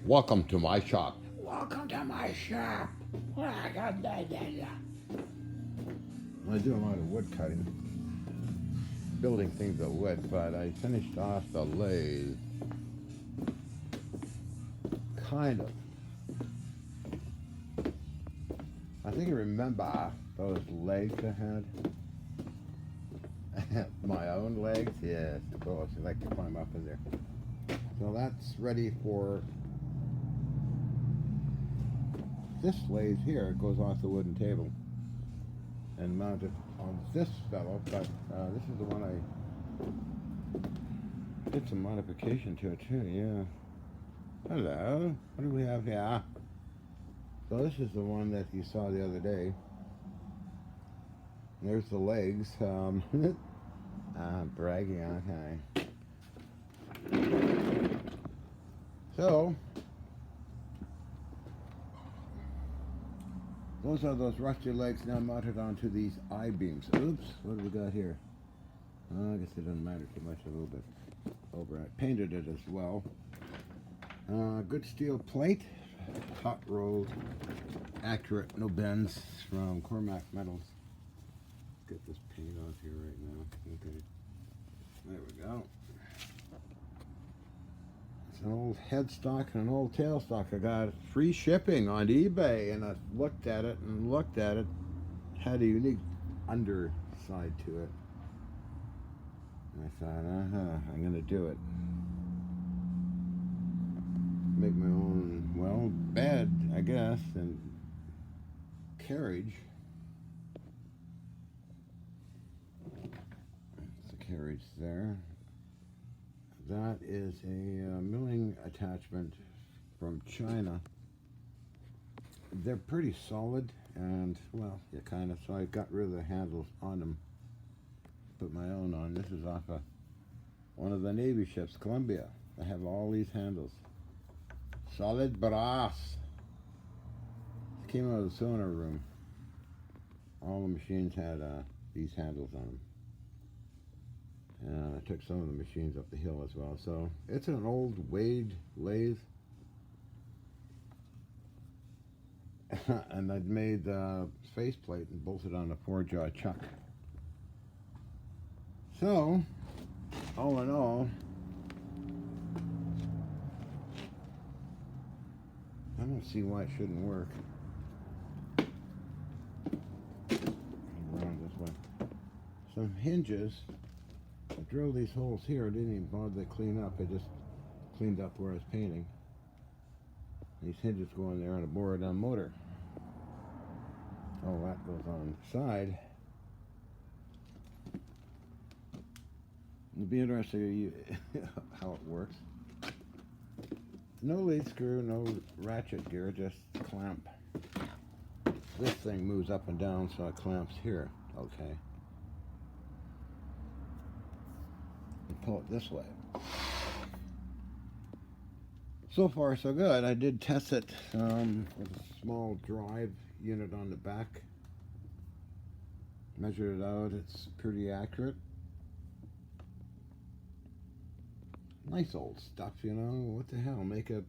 Welcome to my shop. Welcome to my shop. I do a lot of wood cutting, building things of wood, but I finished off the lathe, kind of. I think you remember those legs I had? My own legs? Yes, of course. I like to climb up in there. So that's ready for this lathe here. It goes off the wooden table and mounted on this fellow, but this is the one I did some modification to it too. Yeah. Hello. What do we have here? So this is the one that you saw the other day. There's the legs. Bragging, okay. So those are those rusty legs now mounted onto these I-beams. Oops, what do we got here? I guess it doesn't matter too much, a little bit over. I painted it as well. Good steel plate, hot rolled, accurate, no bends, from Cormac Metals. Get this paint off here right now. Okay, there we go. It's an old headstock and an old tailstock. I got free shipping on eBay, and I looked at it and looked at it. Had a unique underside to it. And I thought, I'm gonna do it. Make my own, well, bed, I guess, and carriage. That's the carriage there. That is a milling attachment from China. They're pretty solid, and, well, yeah, kind of. So I got rid of the handles on them. Put my own on. This is off one of the Navy ships, Columbia. I have all these handles. Solid brass. It came out of the sonar room. All the machines had these handles on them. And I took some of the machines up the hill as well. So it's an old Wade lathe. And I'd made the faceplate and bolted on a 4-jaw chuck. So, all in all, I don't see why it shouldn't work. Around this way. Some hinges. I drilled these holes here. I didn't even bother to clean up. I just cleaned up where I was painting. These hinges go in there on a bored-down motor. All that goes on the side. It'll be interesting to see how it works. No lead screw, no ratchet gear, just clamp. This thing moves up and down, so it clamps here. Okay. And pull it this way. So far, so good. I did test it with a small drive unit on the back. Measured it out. It's pretty accurate. Nice old stuff, you know. What the hell? Make a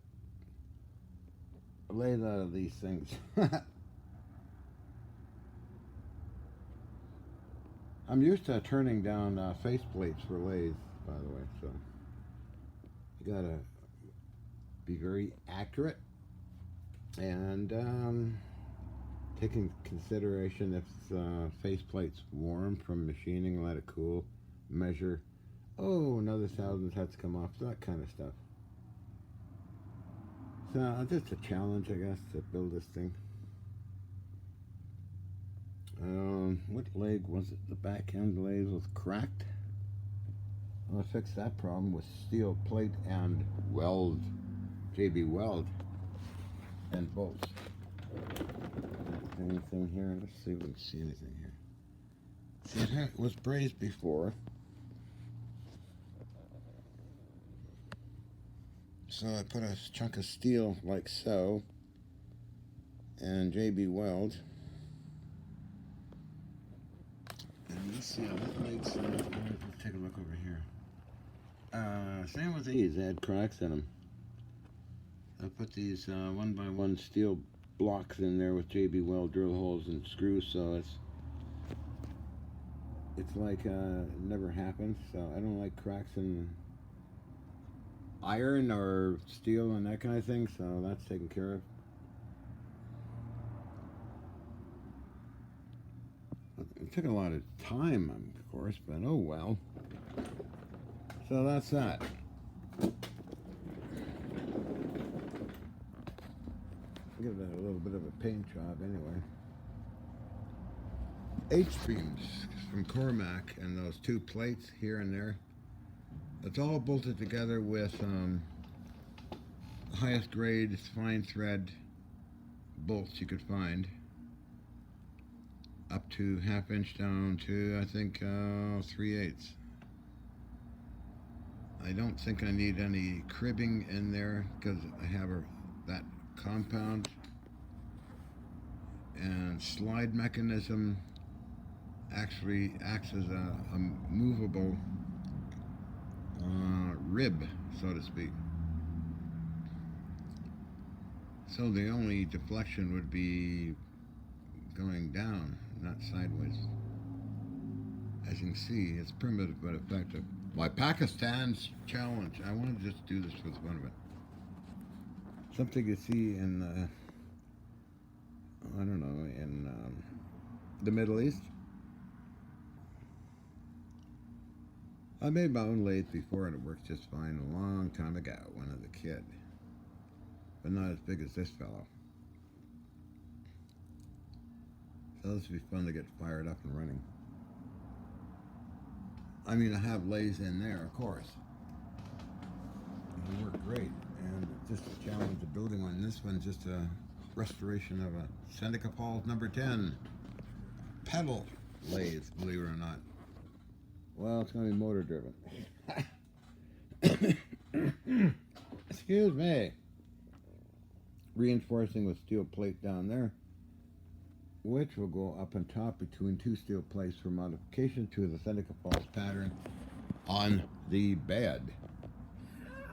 lathe out of these things. I'm used to turning down face plates for lathes, by the way, so you gotta be very accurate and take into consideration if the face plate's warm from machining, let it cool, measure. Oh, another 1,000 has to come off, that kind of stuff. So just a challenge, I guess, to build this thing. What leg was it? The back end lathe was cracked. Well, I fixed that problem with steel plate and weld, JB weld, and bolts. Anything here? Let's see if we can see anything here. See, it was brazed before. So I put a chunk of steel like so, and JB weld. And let's see how that makes. Let's take a look over here. Same with these. They had cracks in them. I put these 1x1 steel blocks in there with JB Weld drill holes and screws, so it's like it never happens. So I don't like cracks in iron or steel and that kind of thing, so that's taken care of. It took a lot of time, of course, but oh well. So that's that. Give it a little bit of a paint job anyway. H-beams from Cormac and those two plates here and there. It's all bolted together with highest grade fine thread bolts you could find, up to 1/2 inch down to I think 3/8. I don't think I need any cribbing in there because I have that compound and slide mechanism actually acts as a movable rib, so to speak. So the only deflection would be going down, not sideways. As you can see, it's primitive but effective. My Pakistan's challenge. I want to just do this for the fun of it. Something you see in, I don't know, in the Middle East. I made my own lathe before and it worked just fine a long time ago when I was a kid. But not as big as this fellow. So this would be fun to get fired up and running. I mean, I have lathes in there, of course. They work great. And just a challenge of building one. This one's just a restoration of a Seneca Falls number 10 pedal lathe, believe it or not. Well, it's going to be motor driven. Excuse me. Reinforcing with steel plate down there, which will go up on top between two steel plates for modification to the Seneca Falls pattern on the bed.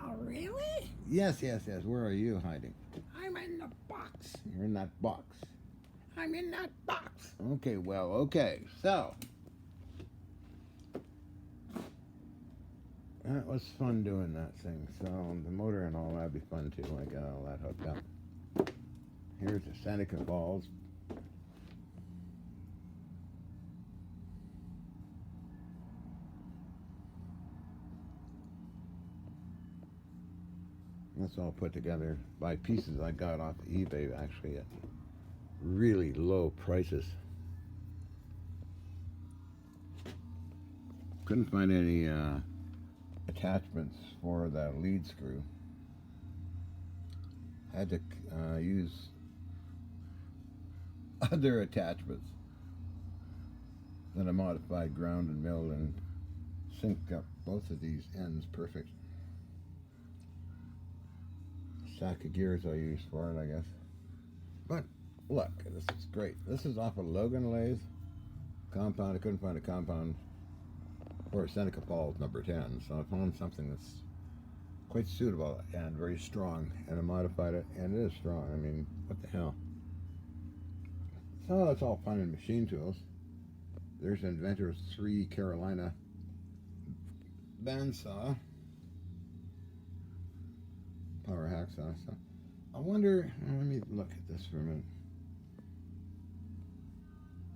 Oh, really? Yes, yes, yes. Where are you hiding? I'm in the box. You're in that box. I'm in that box. Okay, well, okay. So, that was fun doing that thing. So, the motor and all that'd be fun too. I got all that hooked up. Here's the Seneca Falls. That's all put together by pieces I got off eBay, actually, at really low prices. Couldn't find any attachments for that lead screw. Had to use other attachments. Then I modified, ground and milled, and synced up both of these ends perfect. Stack of gears I used for it, I guess. But look, this is great. This is off a Logan lathe compound. I couldn't find a compound for Seneca Falls number 10, so I found something that's quite suitable and very strong, and I modified it, and it is strong. I mean, what the hell? So that's all fun in machine tools. There's Inventor's 3 Carolina bandsaw. Power hacksaw. So I wonder, let me look at this for a minute.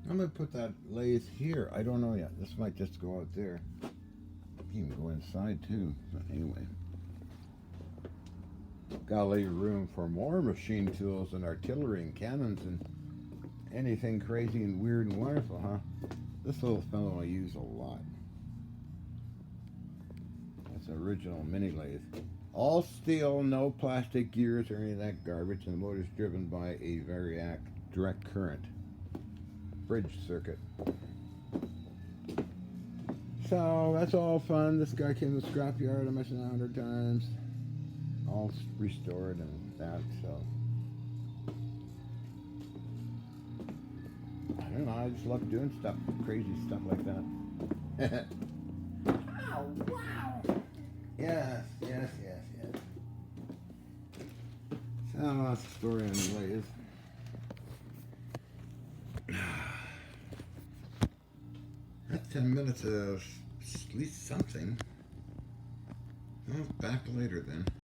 I'm going to put that lathe here. I don't know yet. This might just go out there. You can go inside too. But anyway. Gotta leave room for more machine tools and artillery and cannons and anything crazy and weird and wonderful, huh? This little fellow I use a lot. That's an original mini lathe. All steel, no plastic gears or any of that garbage, and the motor's driven by a variac direct current bridge circuit. So that's all fun. This guy came to the scrapyard, I mentioned 100 times. All restored and that, so I don't know, I just love doing stuff, crazy stuff like that. Oh, wow. Yes, yes, yes, yes. Oh, that's the story on the lathe. That's 10 minutes of at least something. Well, back later then.